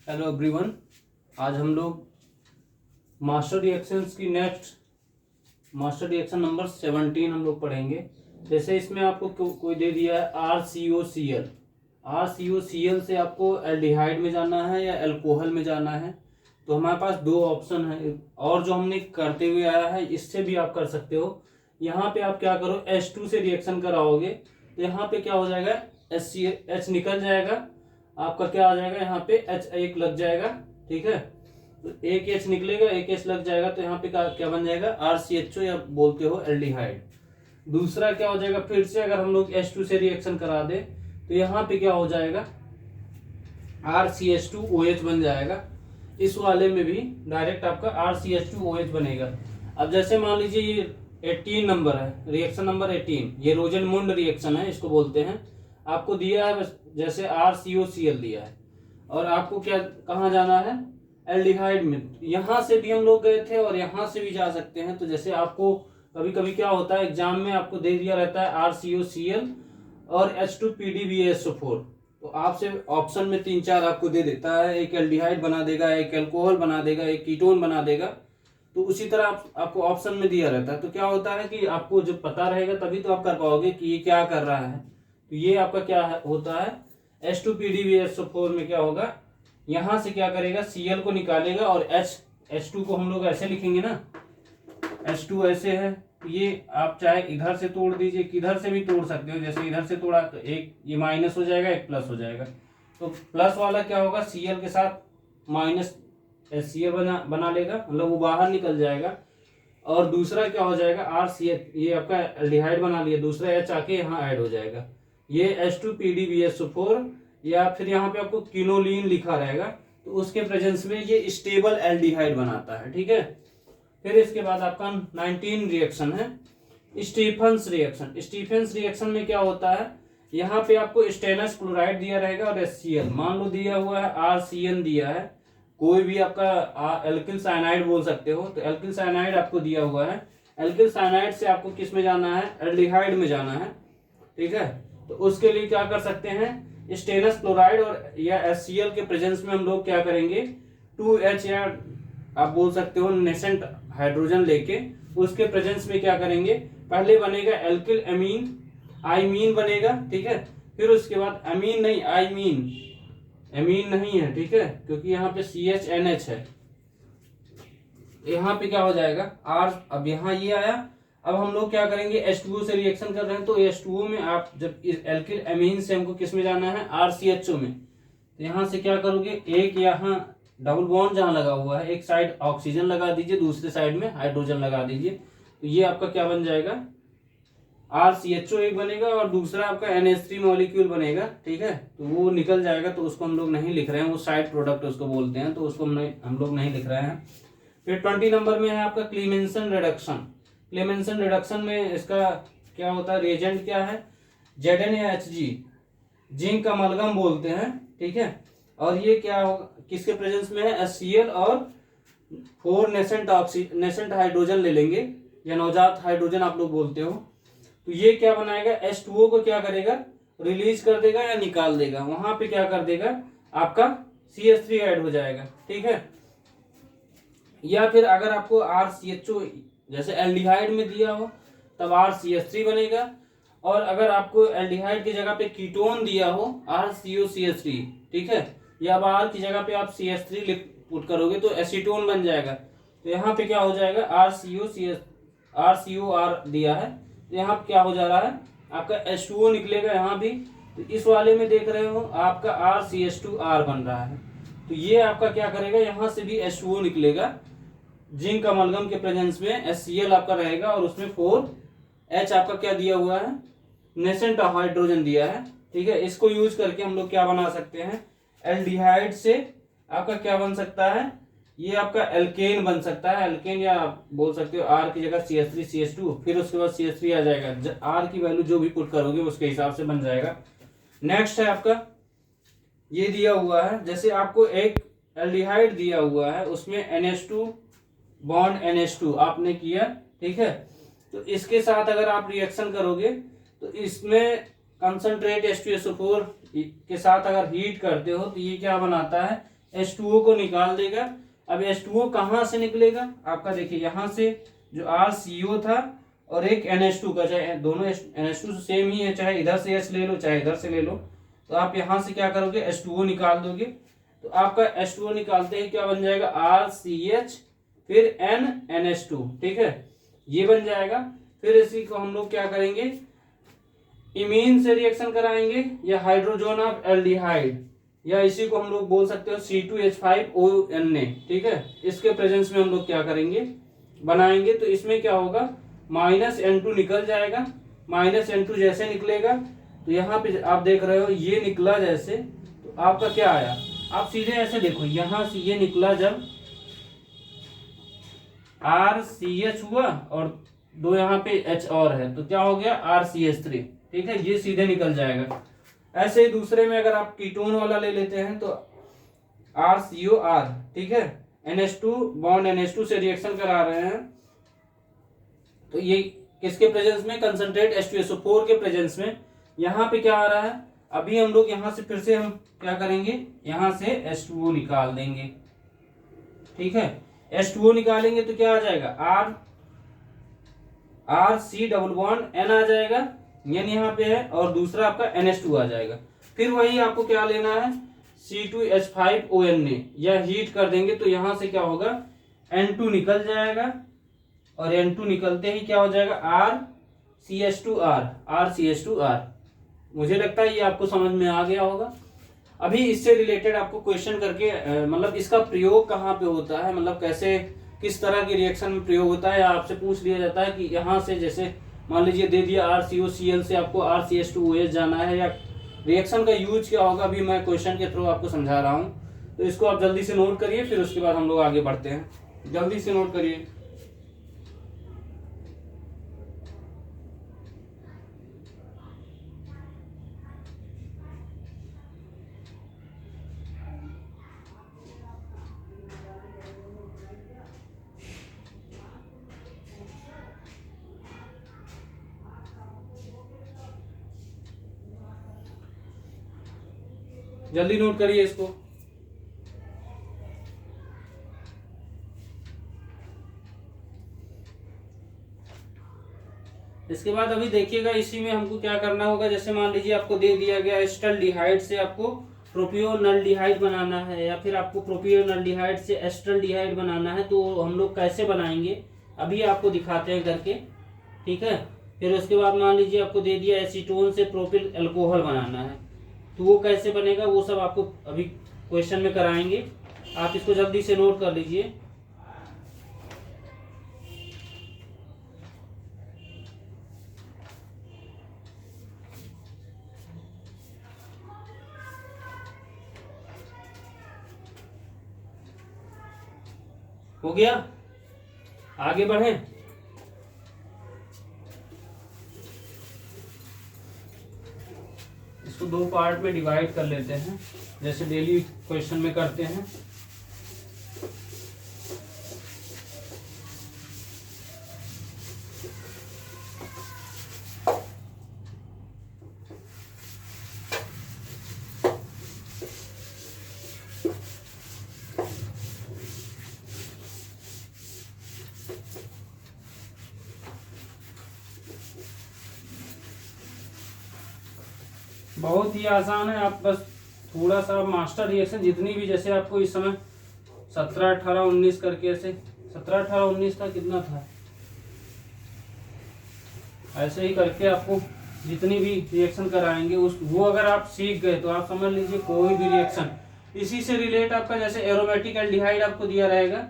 Hello everyone. आज हम लोग मास्टर रिएक्शंस की नेक्स्ट मास्टर रिएक्शन नंबर 17 हम लोग पढ़ेंगे। जैसे इसमें आपको कोई दे दिया है RCOCl। RCOCl से आपको एल्डिहाइड में जाना है या अल्कोहल में जाना है, तो हमारे पास दो ऑप्शन है। और जो हमने करते हुए आया है इससे भी आप कर सकते हो। यहाँ पे आप क्या करो, H2 से रिएक्शन कराओगे तो यहाँ पे क्या हो जाएगा, H निकल जाएगा, आपका क्या आ जाएगा, यहाँ पे H एक लग जाएगा। ठीक है, तो एक H निकलेगा, एक H लग जाएगा, तो यहाँ पे क्या बन जाएगा, RCHO या बोलते हो एल्डिहाइड। दूसरा क्या हो जाएगा, फिर से अगर हम लोग H2 से रिएक्शन करा दे तो यहाँ पे क्या हो जाएगा, RCH2OH बन जाएगा। इस वाले में भी डायरेक्ट आपका RCH2OH बनेगा। अब जैसे मान लीजिए ये 18 नंबर है, रिएक्शन नंबर 18, ये रोजनमुंड रिएक्शन है इसको बोलते हैं। आपको दिया है जैसे RCOCl दिया है और आपको क्या कहाँ जाना है, एल्डिहाइड में। यहाँ से भी हम लोग गए थे और यहाँ से भी जा सकते हैं। तो जैसे आपको कभी कभी क्या होता है, एग्जाम में आपको दे दिया रहता है RCOCl और H2PDBSO4, तो आपसे ऑप्शन में 3-4 आपको दे देता है, एक एल्डिहाइड बना देगा, एक अल्कोहल बना देगा, एक कीटोन बना देगा। तो उसी तरह आपको ऑप्शन में दिया रहता है। तो क्या होता है कि आपको जब पता रहेगा तभी तो आप कर पाओगे कि ये क्या कर रहा है। तो ये आपका क्या होता है, H2PDBSO4 में क्या होगा, यहां से क्या करेगा, Cl को निकालेगा और H2 को हम लोग ऐसे लिखेंगे ना, H2 ऐसे है। तो ये आप चाहे इधर से तोड़ दीजिए, किधर से भी तोड़ सकते हो। जैसे इधर से तोड़ा तो एक ये माइनस हो जाएगा, एक प्लस हो जाएगा। तो प्लस वाला क्या होगा, Cl के साथ माइनस Cl बना लेगा, मतलब वो बाहर निकल जाएगा। और दूसरा क्या हो जाएगा, RCH, ये आपका एल्डिहाइड बना लिया, दूसरा H आके यहाँ ऐड हो जाएगा, ये H2PDBSO4। या फिर यहाँ पे आपको क्विनोलिन लिखा रहेगा, तो उसके प्रेजेंस में ये स्टेबल एल्डिहाइड बनाता है। ठीक है, फिर इसके बाद आपका 19 रिएक्शन है स्टीफेंस रिएक्शन। स्टीफेंस रिएक्शन में क्या होता है, यहाँ पे आपको स्टेनस क्लोराइड दिया रहेगा और HCl, मान लो दिया हुआ है RCN दिया है, कोई भी आपका एल्किल साइनाइड बोल सकते हो। तो एल्किल साइनाइड आपको दिया हुआ है, एल्किल साइनाइड से आपको किस में जाना है, एल्डिहाइड में जाना है। ठीक है, तो उसके लिए क्या कर सकते हैं, स्टेनस क्लोराइड और या HCl के प्रेजेंस में हम लोग क्या करेंगे, 2H या आप बोल सकते हो नेसेंट हाइड्रोजन लेके उसके प्रेजेंस में क्या करेंगे, पहले बनेगा एल्किल एमीन, आईमीन बनेगा। ठीक है, फिर उसके बाद अमीन नहीं, आईमीन, एमीन नहीं है। ठीक है, क्योंकि यहाँ पे CHNH है, यहाँ पे क्या हो जाएगा R। अब यहाँ ये आया, अब हम लोग क्या करेंगे, H2O से रिएक्शन कर रहे हैं, तो H2O में आप जब एल्किल एमीन से हमको किस में जाना है, RCHO में। तो यहाँ से क्या करोगे, एक यहाँ डबल बॉन्ड जहाँ लगा हुआ है, एक साइड ऑक्सीजन लगा दीजिए, दूसरे साइड में हाइड्रोजन लगा दीजिए। तो ये आपका क्या बन जाएगा, RCHO एक बनेगा और दूसरा आपका NH3 मॉलिक्यूल बनेगा। ठीक है, तो वो निकल जाएगा, तो उसको हम लोग नहीं लिख रहे हैं, वो साइड प्रोडक्ट उसको बोलते हैं, तो उसको हम लोग नहीं लिख रहे हैं। फिर 20 नंबर में है आपका क्लीमेंसन रिडक्शन। क्लीमेंसन रिडक्शन में इसका क्या होता है, रिएजेंट क्या है, Zn या Hg, जिंक अमलगम बोलते हैं। ठीक है, और ये क्या होगा, किसके प्रेजेंस में है, HCl और 4 नेसेंट हाइड्रोजन ले लेंगे, या नवजात हाइड्रोजन आप लोग बोलते हो। तो ये क्या बनाएगा, H2O को क्या करेगा, रिलीज कर देगा या निकाल देगा, वहां पे क्या कर देगा, आपका CH3 ऐड हो जाएगा। ठीक है, या फिर अगर आपको RCHO जैसे एल्डिहाइड में दिया हो तब RCH3 बनेगा, और अगर आपको एल्डिहाइड की जगह पे कीटोन दिया हो RCOCH3, ठीक है, या अब R की जगह पे आप CH3 पुट करोगे तो एसीटोन बन जाएगा। तो यहाँ पे क्या हो जाएगा, RCOR दिया है, तो यहाँ पे क्या हो जा रहा है, आपका H2O निकलेगा यहाँ भी। तो इस वाले में देख रहे हो आपका RCH2R बन रहा है। तो ये आपका क्या करेगा, यहाँ से भी H2O निकलेगा, जिंक अमलगम के प्रेजेंस में HCl आपका रहेगा और उसमें 4H आपका क्या दिया हुआ है, नेसेंट हाइड्रोजन दिया है। ठीक है, इसको यूज करके हम लोग क्या बना सकते हैं, एल्डिहाइड से आपका क्या बन सकता है, ये आपका एल्केन बन सकता है, एल्केन, या आप बोल सकते हो R की जगह CH3 CH2, फिर उसके बाद CH3 आ जाएगा, R की वैल्यू जो भी पुट करोगे उसके हिसाब से बन जाएगा। नेक्स्ट है आपका ये दिया हुआ है, जैसे आपको एक एल्डिहाइड दिया हुआ है, उसमें NH2 बॉन्ड NH2 आपने किया। ठीक है, तो इसके साथ अगर आप रिएक्शन करोगे तो इसमें कंसंट्रेट H2SO4 के साथ अगर हीट करते हो तो ये क्या बनाता है, H2O को निकाल देगा। अब H2O कहाँ से निकलेगा आपका, देखिए यहाँ से जो RCO था और एक NH2 का, चाहे दोनों NH2 सेम ही है, चाहे इधर से H ले लो चाहे इधर से ले लो, तो आप यहाँ से क्या करोगे H2O निकाल दोगे। तो आपका H2O निकालते ही क्या बन जाएगा, RCH फिर NH2, ठीक है, ये बन जाएगा। फिर इसी को हम लोग क्या करेंगे, इमीन से रिएक्शन कराएंगे या हाइड्रोजन ऑफ एल्डिहाइड, या इसी को हम लोग बोल सकते हो C2H5ONA, ठीक है। इसके प्रेजेंस में हम लोग क्या करेंगे, बनाएंगे। तो इसमें क्या होगा, -N2 निकल जाएगा। -N2 जैसे निकलेगा तो यहाँ पे आप देख रहे हो ये निकला जैसे, तो आपका क्या आया, आप सीधे ऐसे देखो, यहाँ से ये निकला जब RCH हुआ और दो यहाँ पे H और है, तो क्या हो गया RCH3, ठीक है, ये सीधे निकल जाएगा। ऐसे ही दूसरे में अगर आप कीटोन वाला ले लेते हैं तो RCOR, ठीक है, NH2 बॉन्ड NH2 से रिएक्शन करा रहे हैं, तो ये किसके प्रेजेंस में, कंसंट्रेट H2SO4 के प्रेजेंस में। यहाँ पे क्या आ रहा है, अभी हम लोग यहाँ से फिर से हम क्या करेंगे, यहाँ से H2O निकाल देंगे, ठीक है। H2O निकालेंगे तो क्या आ जाएगा, RC डबल बॉन्ड N आ जाएगा, N यहाँ पे है, और दूसरा आपका NH2 आ जाएगा। फिर वही आपको क्या लेना है, C2H5ONA, या हीट कर देंगे तो यहाँ से क्या होगा, N2 निकल जाएगा, और N2 निकलते ही क्या हो जाएगा, RCH2R। मुझे लगता है ये आपको समझ में आ गया होगा। अभी इससे रिलेटेड आपको क्वेश्चन करके मतलब इसका प्रयोग कहाँ पे होता है, मतलब कैसे किस तरह की रिएक्शन में प्रयोग होता है, या आपसे पूछ लिया जाता है कि यहाँ से जैसे मान लीजिए दे दिया RCOCl से आपको RCH2OH जाना है, या रिएक्शन का यूज क्या होगा, अभी मैं क्वेश्चन के थ्रू आपको समझा रहा हूँ। तो इसको आप जल्दी से नोट करिए, फिर उसके बाद हम लोग आगे बढ़ते हैं। जल्दी से नोट करिए। जल्दी नोट करिए इसको। इसके बाद अभी देखिएगा इसी में हमको क्या करना होगा, जैसे मान लीजिए आपको दे दिया गया एस्टल्डिहाइड से आपको प्रोपियोनल्डिहाइड बनाना है, या फिर आपको प्रोपियोनल्डिहाइड से एस्टल्डिहाइड बनाना है, तो हम लोग कैसे बनाएंगे अभी आपको दिखाते हैं करके, ठीक है। फिर उसके बाद मान लीजिए आपको दे दिया एसीटोन से प्रोपिल अल्कोहल बनाना है, तो वो कैसे बनेगा वो सब आपको अभी क्वेश्चन में कराएंगे। आप इसको जल्दी से नोट कर लीजिए। हो गया, आगे बढ़ें। इसको दो पार्ट में डिवाइड कर लेते हैं, जैसे डेली क्वेश्चन में करते हैं। बहुत ही आसान है, आप बस थोड़ा सा मास्टर रिएक्शन जितनी भी, जैसे आपको इस समय 17, 18, 19 करके ऐसे 17, 18, 19 था, कितना था, ऐसे ही करके आपको जितनी भी रिएक्शन कराएंगे उस वो अगर आप सीख गए तो आप समझ लीजिए कोई भी रिएक्शन इसी से रिलेट आपका, जैसे एरोमेटिक एल्डिहाइड आपको दिया रहेगा,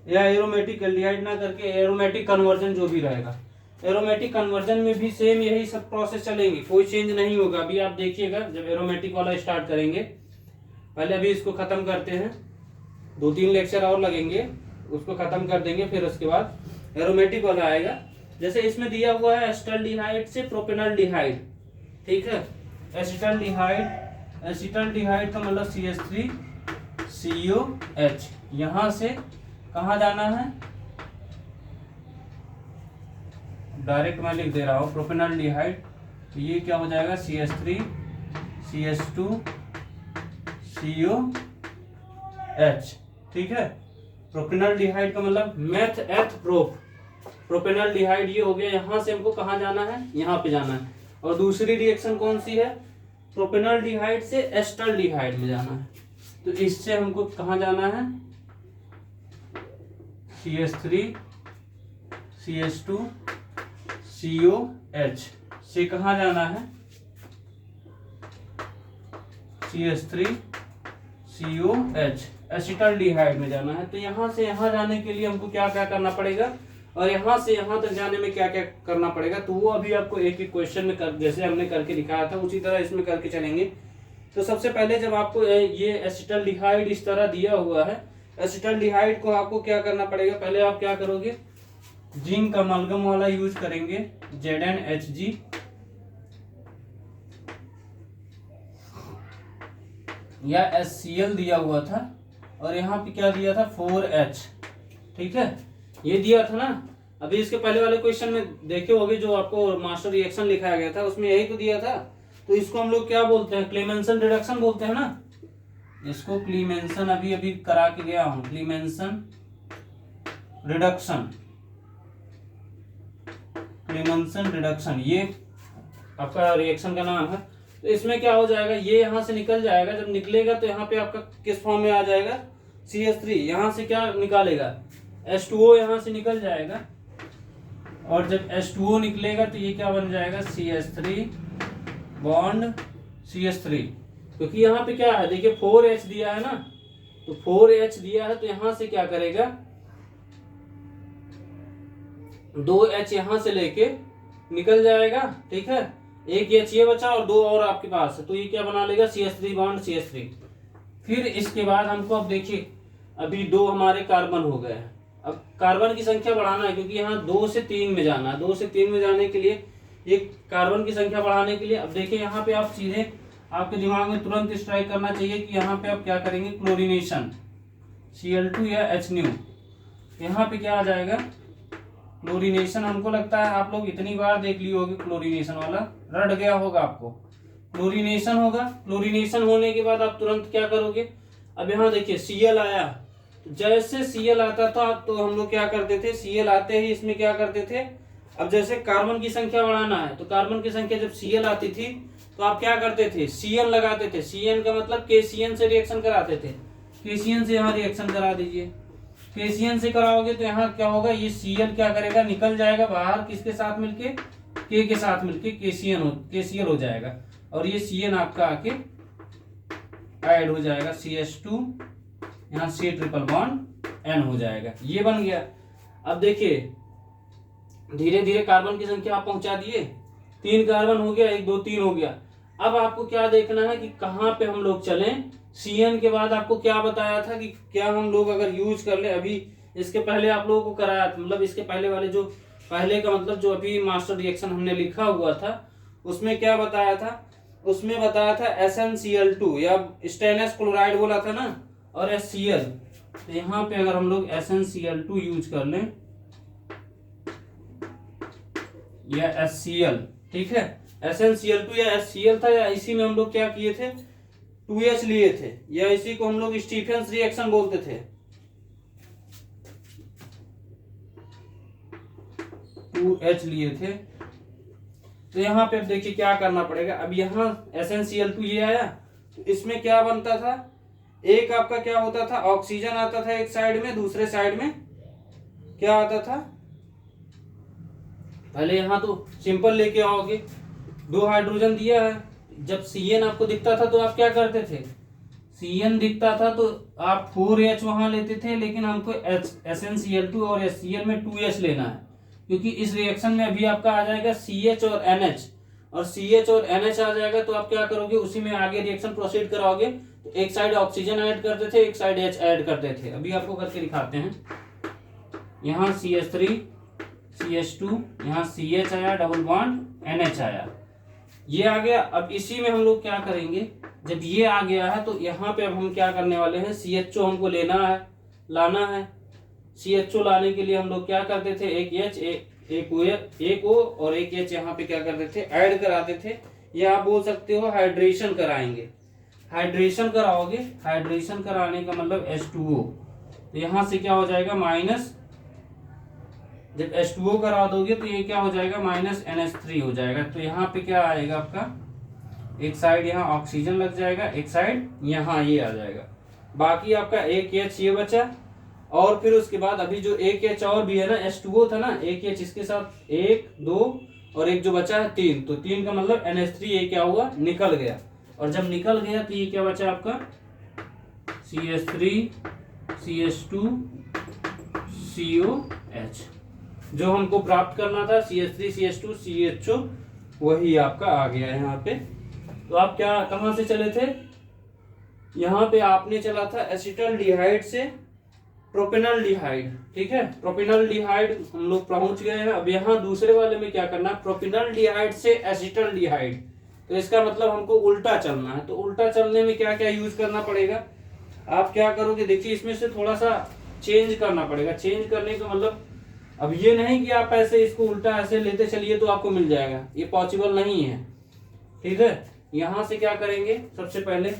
या एरोमेटिक एल्डिहाइड ना करके एरोमेटिक कन्वर्जन जो भी रहेगा, एरोमेटिक कन्वर्जन में भी सेम यही सब प्रोसेस चलेंगे, कोई चेंज नहीं होगा। अभी आप देखिएगा जब एरोमेटिक वाला स्टार्ट करेंगे, पहले अभी इसको खत्म करते हैं, 2-3 लेक्चर और लगेंगे, उसको खत्म कर देंगे, फिर उसके बाद एरोमेटिक वाला आएगा। जैसे इसमें दिया हुआ है एसिटल्डिहाइड से प्रोपेनल्डिहाइड, ठीक है, एसिटल्डिहाइड का मतलब CH3COH, यहाँ से कहाँ जाना है, डायरेक्ट मैं लिख दे रहा हूँ प्रोपेनल्डिहाइड, तो ये क्या हो जाएगा CH3CH2CO एच, ठीक है। प्रोपेनॉल्डिहाइड का मतलब मेथ एथ प्रोप, प्रोपेनॉल्डिहाइड ये हो गया। यहां से हमको कहाँ जाना है, यहाँ पे जाना है। और दूसरी रिएक्शन कौन सी है, प्रोपेनॉल्डिहाइड से एस्टल्डिहाइड में जाना है। तो इससे हमको कहाँ जाना है, CH3 CH2 COH से कहाँ जाना है, CH3 COH एसिटल्डिहाइड में जाना है। तो यहाँ से यहाँ जाने के लिए हमको क्या क्या करना पड़ेगा, और यहाँ से यहाँ तक जाने में क्या क्या करना पड़ेगा, तो वो अभी आपको एक एक क्वेश्चन में जैसे हमने करके दिखाया था उसी तरह इसमें करके चलेंगे। तो सबसे पहले जब आपको ये एसिटल्डिहाइड इस तरह दिया हुआ है, एसिटल्डिहाइड को आपको क्या करना पड़ेगा, पहले आप क्या करोगे, जिंक अमाल्गम वाला यूज करेंगे, ZnHg, या HCl दिया हुआ था, और यहाँ पे क्या दिया था, 4H, ठीक है, ये दिया था ना। अभी इसके पहले वाले क्वेश्चन में देखे होगे जो आपको मास्टर रिएक्शन लिखाया गया था, उसमें यही तो दिया था। तो इसको हम लोग क्या बोलते हैं, क्लेमेंसन रिडक्शन बोलते हैं ना। इसको क्लीमेंसन अभी अभी करा के गया हूं, क्लीमेंसन रिडक्शन, क्लीमेंसन रिडक्शन, ये आपका रिएक्शन का नाम है। तो इसमें क्या हो जाएगा, ये यहां से निकल जाएगा, जब निकलेगा तो यहाँ पे आपका किस फॉर्म में आ जाएगा, CH3, यहां से क्या निकालेगा, H2O यहां से निकल जाएगा, और जब H2O निकलेगा तो ये क्या बन जाएगा, CH3 बॉन्ड CH3, क्योंकि यहाँ पे क्या है, देखिए 4H दिया है ना, तो 4H दिया है तो यहां से क्या करेगा, 2H यहां से लेके निकल जाएगा, ठीक है, एक H ये बचा और 2 और आपके पास है, तो ये क्या बना लेगा, CH3 बॉन्ड CH3। फिर इसके बाद हमको अब देखिए अभी 2 हमारे कार्बन हो गए हैं, अब कार्बन की संख्या बढ़ाना है, क्योंकि यहाँ 2 से 3 में जाना है। 2 से 3 में जाने के लिए ये कार्बन की संख्या बढ़ाने के लिए, अब देखिए यहाँ पे आप सीधे आपके दिमाग में तुरंत स्ट्राइक करना चाहिए कि यहाँ पे आप क्या करेंगे, क्लोरीनेशन, Cl2 या HNu, यहाँ पे क्या आ जाएगा, क्लोरीनेशन। हमको लगता है आप लोग इतनी बार देख लिए होगे, क्लोरीनेशन वाला रट गया होगा आपको। क्लोरीनेशन होगा, क्लोरीनेशन होने के बाद आप तुरंत क्या करोगे, अब यहाँ देखिए Cl आया, जैसे Cl आता था तो हम लोग क्या करते थे, Cl आते ही इसमें क्या करते थे, अब जैसे कार्बन की संख्या बढ़ाना है तो कार्बन की संख्या जब Cl आती थी तो आप क्या करते थे, Cn लगाते थे। Cn का मतलब KCN से रिएक्शन कराते थे, KCN से यहाँ रिएक्शन करा दीजिए। KCN से कराओगे तो यहाँ क्या होगा, ये Cl क्या करेगा, निकल जाएगा बाहर, किसके साथ मिलके, K के साथ मिलके KCl हो जाएगा, और ये Cn आपका आके ऐड हो जाएगा, CH2, यहाँ C ट्रिपल बॉन्ड N हो जाएगा, ये बन गया। अब देखिए धीरे धीरे कार्बन की संख्या आप पहुंचा दिए, 3 कार्बन हो गया, 1 2 3 हो गया। अब आपको क्या देखना है कि कहाँ पे हम लोग चलें। Cn के बाद आपको क्या बताया था कि क्या हम लोग अगर यूज कर ले, अभी इसके पहले आप लोगों को कराया था, मतलब इसके पहले वाले जो पहले का मतलब जो अभी मास्टर रिएक्शन हमने लिखा हुआ था उसमें क्या बताया था, उसमें बताया था SnCl2 या स्टेनलेस क्लोराइड बोला था ना, और HCl। तो यहाँ पे अगर हम लोग SnCl2 यूज कर लें या HCl, ठीक है, SnCl2 या HCl था, या इसी में हम लोग क्या किए थे, 2H लिए थे, या इसी को हम लोग स्टीफेंस रिएक्शन बोलते थे, 2H लिए थे। तो यहाँ पे अब देखिए क्या करना पड़ेगा, अब यहाँ SnCl2 ये आया, तो इसमें क्या बनता था, एक आपका क्या होता था, ऑक्सीजन आता था एक साइड में, दूसरे साइड में क्या आता था, पहले यहाँ तो सिंपल लेके आओगे, 2 हाइड्रोजन दिया है, जब Cn आपको दिखता था तो आप क्या करते थे, Cn दिखता था तो आप 4H वहां लेते थे, लेकिन हमको SnCl2 और HCl में 2H लेना है, क्योंकि इस रिएक्शन में अभी आपका आ जाएगा CH और NH, और CH और NH आ जाएगा तो आप क्या करोगे, उसी में आगे रिएक्शन प्रोसीड कराओगे। तो एक साइड ऑक्सीजन ऐड करते थे, एक साइड H ऐड करते थे। अभी आपको करके दिखाते हैं, यहाँ CH3 CH2, यहाँ CH आया, डबल बॉन्ड NH आया, ये आ गया। अब इसी में हम लोग क्या करेंगे, जब ये आ गया है तो यहाँ पे अब हम क्या करने वाले हैं, CHO हमको लेना है, लाना है। CHO लाने के लिए हम लोग क्या करते थे, एक H एक O और एक H यहाँ पे क्या करते थे, ऐड कराते थे, या आप बोल सकते हो हाइड्रेशन कराएंगे। हाइड्रेशन कराओगे, हाइड्रेशन कराने का मतलब H2O, तो यहाँ से क्या हो जाएगा माइनस, जब H2O करा दोगे तो ये क्या हो जाएगा माइनस NH3 हो जाएगा। तो यहाँ पे क्या आएगा आपका, एक साइड यहाँ ऑक्सीजन लग जाएगा, एक साइड यहाँ ये आ जाएगा, बाकी आपका एक H ये बचा। और फिर उसके बाद अभी जो एक H और भी है ना, H2O था ना, एक H इसके साथ 1 2 और एक जो बचा है 3, तो 3 का मतलब NH3 ये क्या हुआ निकल गया। और जब निकल गया तो ये क्या बचा आपका CH3 CH2 COH, जो हमको प्राप्त करना था CH3 CH2 CHO, वही आपका आ गया यहाँ पे। तो आप क्या कहाँ से चले थे, यहाँ पे आपने चला था एसिटल्डिहाइड से प्रोपेनल्डिहाइड, ठीक है, प्रोपेनल्डिहाइड हम लोग पहुंच गए हैं। अब यहाँ दूसरे वाले में क्या करना है, प्रोपेनल्डिहाइड से एसिटल्डिहाइड, तो इसका मतलब हमको उल्टा चलना है। तो उल्टा चलने में क्या क्या यूज करना पड़ेगा, आप क्या करोगे, देखिए इसमें से थोड़ा सा चेंज करना पड़ेगा। चेंज करने का मतलब अब ये नहीं कि आप ऐसे इसको उल्टा ऐसे लेते चलिए तो आपको मिल जाएगा, ये पॉसिबल नहीं है, ठीक है। यहां से क्या करेंगे, सबसे पहले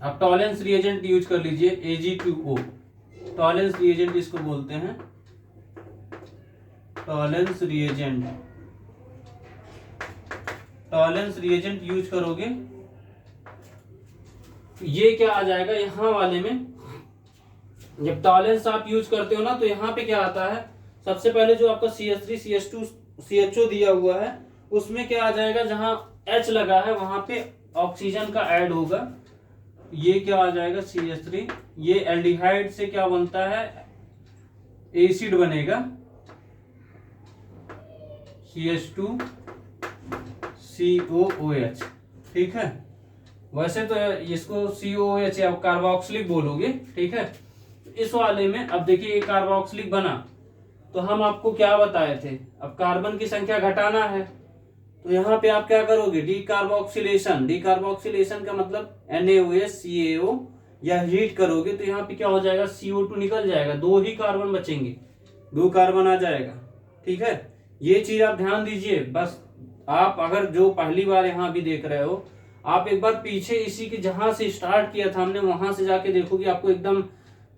आप टॉलेंस रिएजेंट यूज कर लीजिए, Ag2O, टॉलेंस रिएजेंट इसको बोलते हैं, Tollens reagent. Tollens reagent use करोगे ये क्या आ जाएगा, यहां वाले में जब टॉलेंस आप यूज करते हो ना, तो यहाँ पे क्या आता है, सबसे पहले जो आपका CH3 CH2 CHO दिया हुआ है उसमें क्या आ जाएगा, जहां H लगा है वहां पे ऑक्सीजन का ऐड होगा, ये क्या आ जाएगा CH3, ये एल्डिहाइड से क्या बनता है, एसिड बनेगा CH2 COOH, ठीक है। वैसे तो इसको COOH या कार्बोक्सिलिक बोलोगे, ठीक है। इस वाले में अब देखिए कार्बोक्सिलिक बना, तो हम आपको क्या बताए थे, अब कार्बन की संख्या घटाना है, तो यहाँ पे आप क्या करोगे, डीकार्बोक्सिलेशन। डीकार्बोक्सिलेशन का मतलब NaOH CaO, या हीट करोगे तो यहाँ पे क्या हो जाएगा, CO2 निकल जाएगा, 2 ही कार्बन बचेंगे, 2 कार्बन आ जाएगा, ठीक है। ये चीज आप ध्यान दीजिए। बस आप अगर जो पहली बार यहाँ भी देख रहे हो, आप एक बार पीछे इसी के जहां से स्टार्ट किया था हमने वहां से जाके देखोगे, आपको एकदम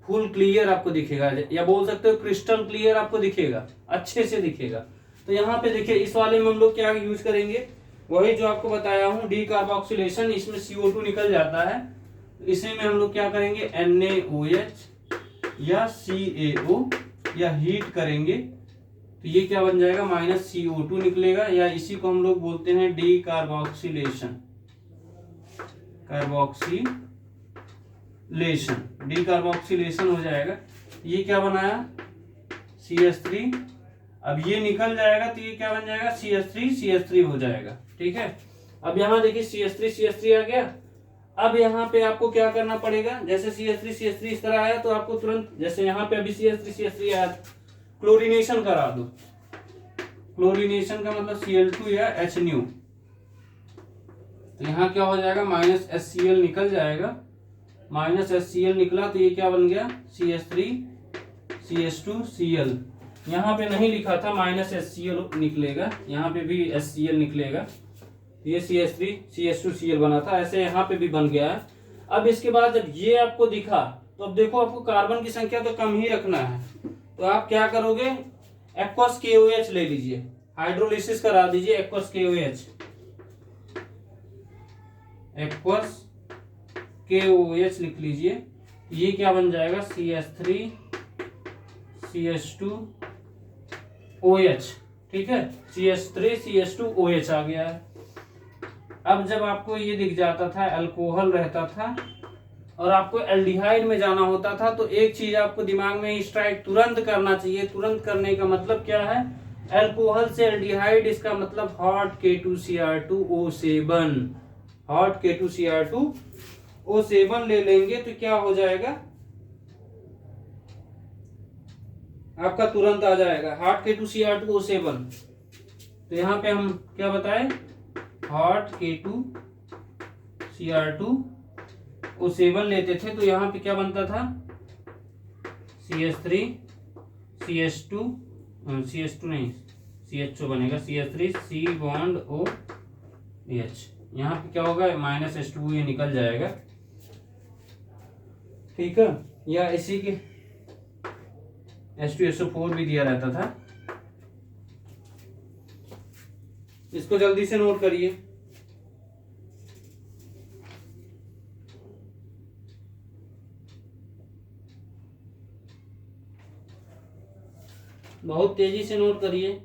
फुल क्लियर आपको दिखेगा, या बोल सकते हो क्रिस्टल क्लियर आपको दिखेगा, अच्छे से दिखेगा। तो यहाँ पे देखिए इस वाले में हम लोग क्या यूज करेंगे, वही जो आपको बताया हूँ डीकार्बोक्सिलेशन, इसमें CO2 निकल जाता है, इसी में हम लोग क्या करेंगे NaOH या CaO, या हीट करेंगे तो ये क्या बन जाएगा माइनस CO2 निकलेगा, या इसी को हम लोग बोलते हैं डीकार्बोक्सिलेशन, कार्बोक्सिलेशन, डीकार्बोक्सिलेशन हो जाएगा। ये क्या बनाया CH3, अब ये निकल जाएगा तो ये क्या बन जाएगा CH3 हो जाएगा, ठीक है। अब यहाँ देखिए CH3 आ गया। अब यहाँ पे आपको क्या करना पड़ेगा, जैसे CH3 इस तरह आया तो आपको तुरंत, जैसे यहाँ पे अभी CH3 आया, क्लोरीनेशन करा दो। क्लोरीनेशन का मतलब Cl2 या HNO, तो यहाँ क्या हो जाएगा माइनस HCl निकल जाएगा, माइनस HCl निकला तो ये क्या बन गया CH3 CH2 Cl। यहाँ पे नहीं लिखा था माइनस HCl निकलेगा, यहाँ पे भी HCl निकलेगा, ये CH3 CH2 Cl बना था, ऐसे यहाँ पे भी बन गया है। अब इसके बाद जब ये आपको दिखा तो अब देखो आपको कार्बन की संख्या तो कम ही रखना है, तो आप क्या करोगे एक्वस KOH ले लीजिए, हाइड्रोलिसिस करा दीजिए एक्वस KOH, एक्वस KOH लिख लीजिए। ये क्या बन जाएगा CH3 CH2 OH, ठीक है, CH3 CH2 OH आ गया है। अब जब आपको ये दिख जाता था अल्कोहल रहता था और आपको एल्डिहाइड में जाना होता था, तो एक चीज आपको दिमाग में स्ट्राइक तुरंत करना चाहिए। तुरंत करने का मतलब क्या है, अल्कोहल से एल्डिहाइड, इसका मतलब हॉट K2Cr2O7, हॉट K2Cr2O7 ले लेंगे तो क्या हो जाएगा आपका, तुरंत आ जाएगा हॉट K2Cr2O7। तो यहाँ पे हम क्या बताएं, हॉट K2Cr2O7 लेते थे तो यहाँ पे क्या बनता था CH3 CH2 नहीं CHO बनेगा, CH3 C बॉन्ड OH, यहाँ पे क्या होगा, -H2O ये निकल जाएगा, ठीक है। या इसी के H2SO4 भी दिया रहता था, इसको जल्दी से नोट करिए। बहुत तेजी से नोट करिए।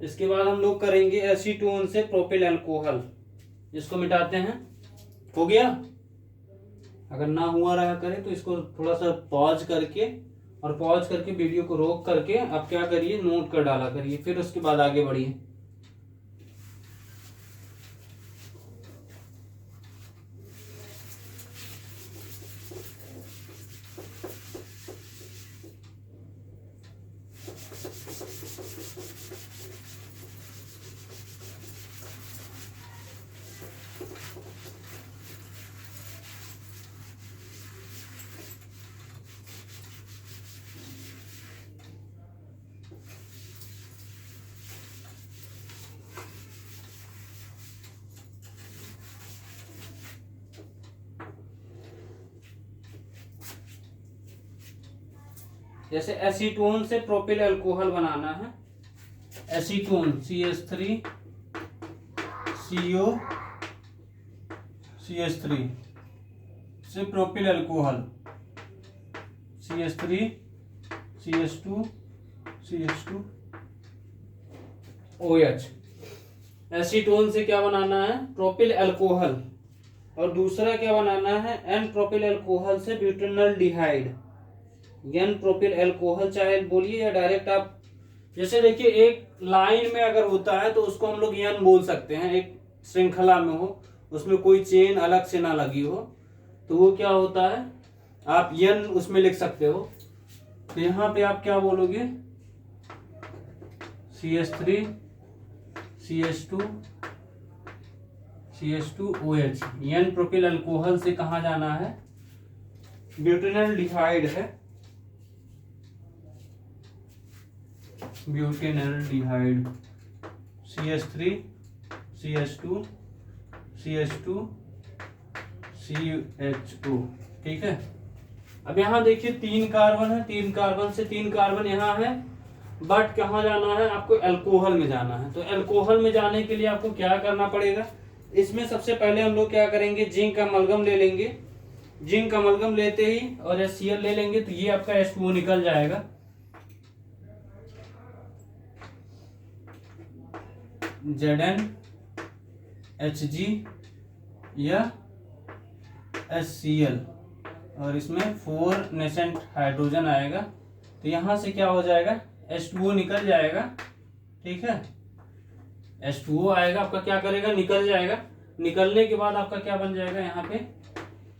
इसके बाद हम लोग करेंगे एसीटोन से प्रोपिल अल्कोहल, इसको मिटाते हैं। हो गया? अगर ना हुआ रहा करे तो इसको थोड़ा सा पॉज करके वीडियो को रोक करके आप क्या करिए, नोट कर डाला करिए, फिर उसके बाद आगे बढ़िए। जैसे एसीटोन से प्रोपिल अल्कोहल बनाना है, एसीटोन CH3CO CH3 से प्रोपिल अल्कोहल CH3CH2CH2OH। एसीटोन से क्या बनाना है, प्रोपिल अल्कोहल, और दूसरा क्या बनाना है, एन प्रोपिल अल्कोहल से ब्यूटेनल डिहाइड। एन प्रोपिल अल्कोहल चाहे बोलिए या डायरेक्ट आप, जैसे देखिए एक लाइन में अगर होता है तो उसको हम लोग एन बोल सकते हैं, एक श्रृंखला में हो, उसमें कोई चेन अलग से ना लगी हो, तो वो क्या होता है, आप एन उसमें लिख सकते हो। तो यहाँ पे आप क्या बोलोगे, CH3CH2CH2OH। एन प्रोपिल अल्कोहल से कहाँ जाना है, ब्यूटेनल डिहाइड है, ब्यूटेनल डिहाइड CH3CH2CH2CHO, ठीक है। अब यहाँ देखिए 3 कार्बन है, 3 कार्बन से 3 कार्बन यहाँ है, बट कहाँ जाना है आपको, अल्कोहल में जाना है। तो अल्कोहल में जाने के लिए आपको क्या करना पड़ेगा, इसमें सबसे पहले हम लोग क्या करेंगे, जिंक का अमलगम ले लेंगे। जिंक अमलगम लेते ही और HCl ले लेंगे तो ये आपका H2O निकल जाएगा। ZnHg या HCl, और इसमें 4 नेसेंट हाइड्रोजन आएगा, तो यहां से क्या हो जाएगा, H2O निकल जाएगा, ठीक है। H2O आएगा आपका, क्या करेगा, निकल जाएगा। निकलने के बाद आपका क्या बन जाएगा, यहाँ पे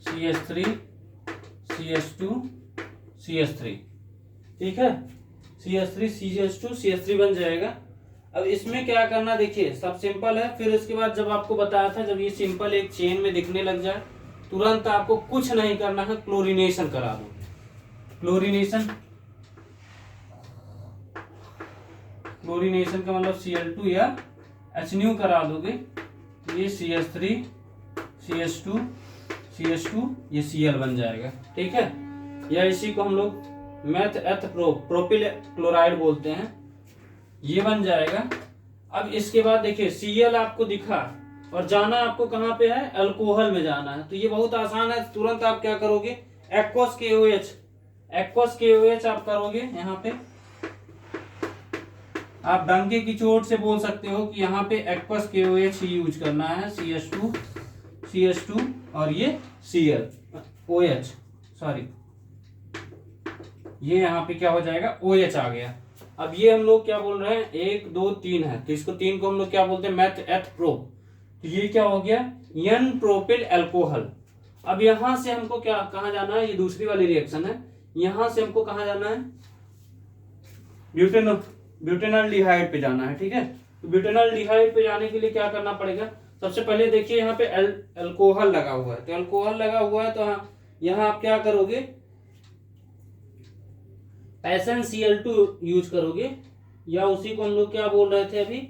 CH3CH2CH3, ठीक है, CH3CH2CH3 बन जाएगा। अब इसमें क्या करना, देखिए सब सिंपल है। फिर उसके बाद जब आपको बताया था, जब ये सिंपल एक चेन में दिखने लग जाए, तुरंत आपको कुछ नहीं करना है, क्लोरीनेशन करा दो। क्लोरीनेशन का मतलब Cl2 या HNO करा दोगे, ये CH3CH2CH2 ये Cl बन जाएगा, ठीक है। या इसी को हम लोग मेथ एथ प्रोपिल क्लोराइड बोलते हैं, ये बन जाएगा। अब इसके बाद देखिए Cl आपको दिखा और जाना आपको कहाँ पे है, अल्कोहल में जाना है। तो ये बहुत आसान है, तुरंत आप क्या करोगे, एक्वस KOH एक्वस KOH आप करोगे यहाँ पे, आप डंके की चोट से बोल सकते हो कि यहाँ पे एक्वस KOH यूज करना है, CH2 और ये OH, सॉरी ये यहाँ पे क्या हो जाएगा, OH आ गया। अब ये हम लोग क्या बोल रहे हैं, 1 2 3 है, तो इसको 3 को हम लोग क्या बोलते हैं, मैथ एथ प्रो, तो ये क्या हो गया, N प्रोपिल एल्कोहल। अब यहां से हमको क्या कहाँ जाना है, ये दूसरी वाली रिएक्शन है, यहां से हमको कहाँ जाना है, ब्यूटेनॉल्डिहाइड पे जाना है, ठीक है। तो ब्यूटेनॉल्डिहाइड पे जाने के लिए क्या करना पड़ेगा, सबसे पहले देखिए यहाँ पे अल्कोहल लगा हुआ है, तो अल्कोहल लगा हुआ है तो यहाँ आप क्या करोगे, SnCl2 यूज करोगे, या उसी को हम लोग क्या बोल रहे थे अभी,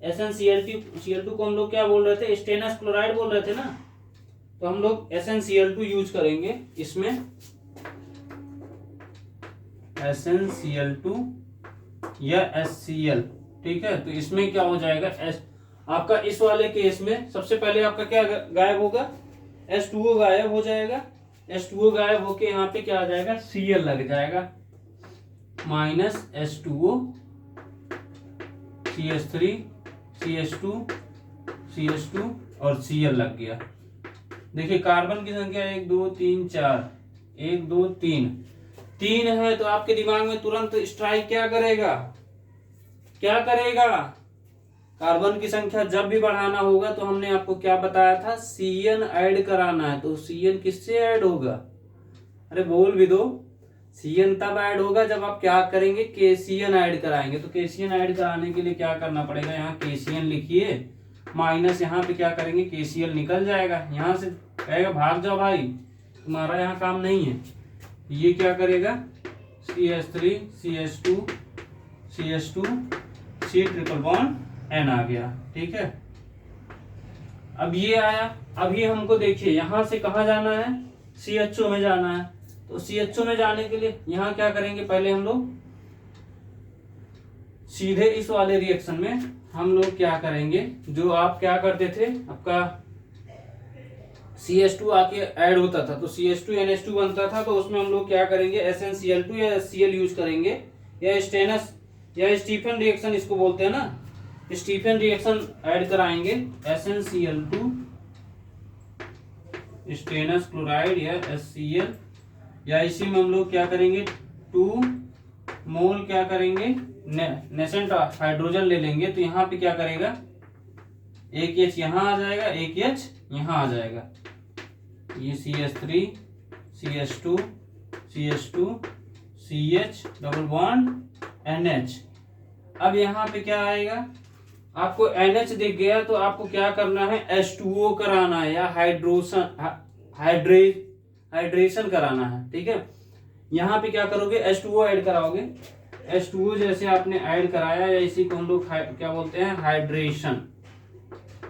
SnCl2 को हम लोग क्या बोल रहे थे, स्टेनस क्लोराइड बोल रहे थे ना, तो हम लोग SnCl2 यूज करेंगे इसमें, SnCl2 या HCl, ठीक है। तो इसमें क्या हो जाएगा, आपका इस वाले केस में सबसे पहले आपका क्या गायब होगा, H2O गायब हो जाएगा, H2O गायब होके यहाँ पे क्या आ जाएगा, Cl लग जाएगा, माइनस H2O CH3 CH2 और Cl लग गया। देखिए कार्बन की संख्या 1 2 3 4, 1 2 3 है, तो आपके दिमाग में तुरंत स्ट्राइक क्या करेगा, कार्बन की संख्या जब भी बढ़ाना होगा तो हमने आपको क्या बताया था, Cn ऐड कराना है, तो Cn किससे ऐड होगा, अरे बोल भी दो, Cn तब ऐड होगा जब आप क्या करेंगे, KCN ऐड कराएंगे। तो KCN ऐड कराने के लिए क्या करना पड़ेगा, यहाँ KCN लिखिए, माइनस यहाँ पे क्या करेंगे, KCl निकल जाएगा, यहाँ से कहेगा भाग जाओ भाई, तुम्हारा यहाँ काम नहीं है, ये क्या करेगा, CH3 CH2 C triple bond N आ गया, ठीक है। अब ये आया, अभी हमको देखिए यहाँ से कहाँ जाना है, CHO में जाना है, तो CHO में जाने के लिए यहाँ क्या करेंगे, पहले हम लोग सीधे इस वाले रिएक्शन में हम लोग क्या करेंगे, जो आप क्या करते थे, आपका CH2 आके ऐड होता था तो CH2NH2 बनता था, तो उसमें हम लोग क्या करेंगे, SnCl2 या HCl यूज करेंगे, या स्टेनस या स्टीफन रिएक्शन इसको बोलते हैं ना, स्टीफन रिएक्शन ऐड कराएंगे, SnCl2 स्टेनस क्लोराइड या HCl, या इसी में हम लोग क्या करेंगे, 2 मोल क्या करेंगे, नेसेंट हाइड्रोजन ले लेंगे, तो यहाँ पे क्या करेगा, एक H यहाँ आ जाएगा, एक H यहाँ आ जाएगा, ये CH3 CH2 CH double bond NH। अब यहाँ पे क्या आएगा, आपको NH दिख गया तो आपको क्या करना है, H2O कराना है या हाइड्रेशन कराना है, ठीक है। यहाँ पे क्या करोगे, H2O ऐड कराओगे, H2O जैसे आपने ऐड कराया, या इसी को हम लोग क्या बोलते हैं,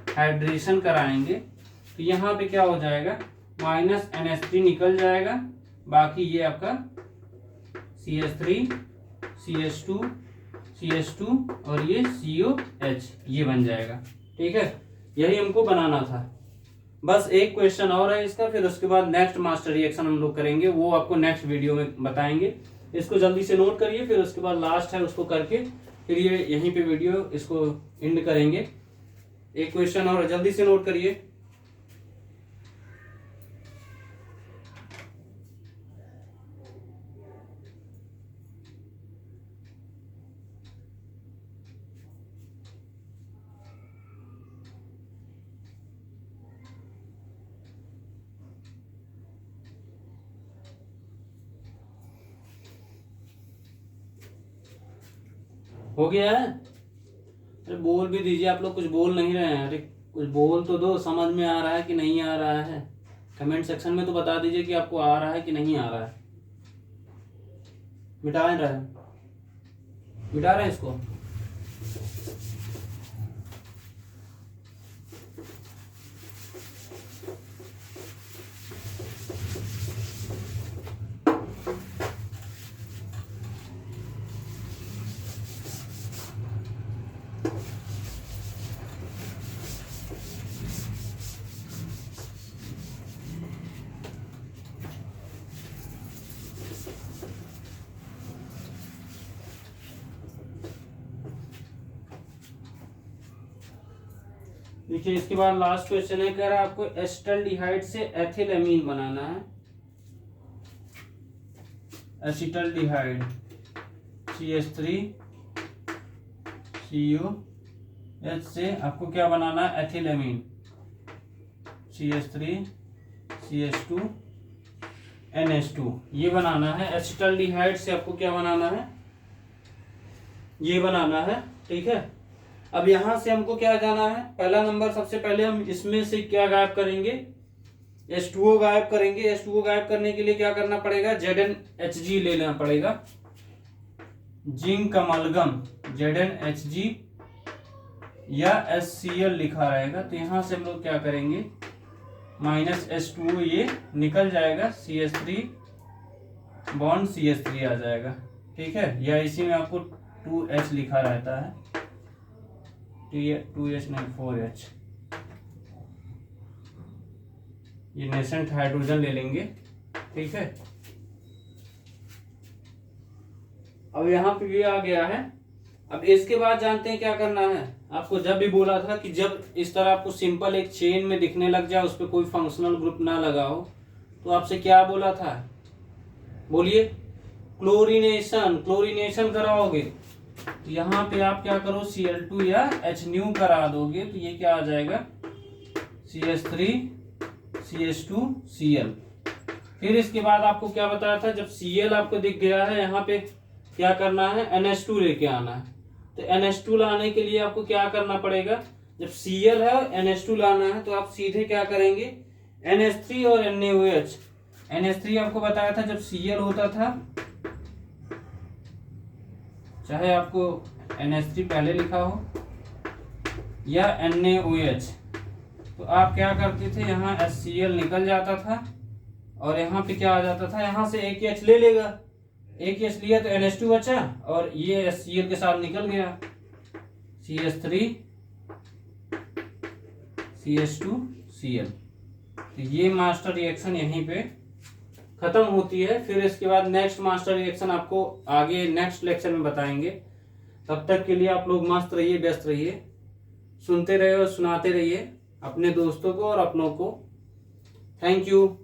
हाइड्रेशन कराएंगे, तो यहाँ पे क्या हो जाएगा, माइनस NH3 निकल जाएगा, बाकी ये आपका CH3 CH2 और ये COH ये बन जाएगा, ठीक है। यही हमको बनाना था, बस एक क्वेश्चन और है इसका, फिर उसके बाद नेक्स्ट मास्टर रिएक्शन हम लोग करेंगे, वो आपको नेक्स्ट वीडियो में बताएंगे। इसको जल्दी से नोट करिए, फिर उसके बाद लास्ट है उसको करके फिर ये यहीं पे वीडियो इसको एंड करेंगे। एक क्वेश्चन और जल्दी से नोट करिए। हो गया है, अरे बोल भी दीजिए, आप लोग कुछ बोल नहीं रहे हैं, अरे कुछ बोल तो दो, समझ में आ रहा है कि नहीं आ रहा है, कमेंट सेक्शन में तो बता दीजिए कि आपको आ रहा है कि नहीं आ रहा है। मिटा रहे हैं इसको। देखिए इसके बाद लास्ट क्वेश्चन है, कह रहा है आपको एसिटाल्डिहाइड से एथिलएमीन बनाना है। एसिटाल्डिहाइड CH3COH से आपको क्या बनाना है, एथिलएमीन CH3CH2NH2 ये बनाना है। एसिटाल्डिहाइड से आपको क्या बनाना है, ये बनाना है, ठीक है। अब यहां से हमको क्या जाना है, पहला नंबर सबसे पहले हम इसमें से क्या गायब करेंगे, H2O गायब करेंगे। H2O गायब करने के लिए क्या करना पड़ेगा, ZnHg ले लेना पड़ेगा, जिंक अमलगम ZnHg या HCl लिखा रहेगा। तो यहां से हम लोग क्या करेंगे, माइनस H2O ये निकल जाएगा, CH3 बॉन्ड CH3 आ जाएगा, ठीक है। या इसी में आपको 2H लिखा रहता है, 2H नहीं 4H, ये नेसेंट हाइड्रोजन ले लेंगे, ठीक है। अब यहाँ पे ये आ गया है। अब इसके बाद जानते हैं क्या करना है, आपको जब भी बोला था कि जब इस तरह आपको सिंपल एक चेन में दिखने लग जाए, उस पर कोई फंक्शनल ग्रुप ना लगा हो, तो आपसे क्या बोला था, बोलिए, क्लोरीनेशन कराओगे। तो यहाँ पे आप क्या करो, Cl2 या H करा दोगे, तो ये क्या आ जाएगा, CH3CH2Cl। फिर इसके बाद आपको क्या बताया था, जब Cl आपको दिख गया है, यहाँ पे क्या करना है, NH2 लेके आना है। तो NH2 लाने के लिए आपको क्या करना पड़ेगा, जब Cl है और NH2 लाना है, तो आप सीधे क्या करेंगे, NH3 और NaOH। NH3 आपको बताया था जब Cl होता था, चाहे आपको NH3 पहले लिखा हो या NaOH, तो आप क्या करते थे, यहाँ HCl निकल जाता था और यहाँ पे क्या आ जाता था, यहाँ से एक H ले लेगा, एक H लिया तो NH2 बचा और ये HCl के साथ निकल गया, CH3CH2Cl। तो ये मास्टर रिएक्शन यहीं पे खत्म होती है। फिर इसके बाद नेक्स्ट मास्टर रिएक्शन आपको आगे नेक्स्ट लेक्चर में बताएंगे। तब तक के लिए आप लोग मस्त रहिए, व्यस्त रहिए, सुनते रहिए और सुनाते रहिए अपने दोस्तों को और अपनों को। Thank you.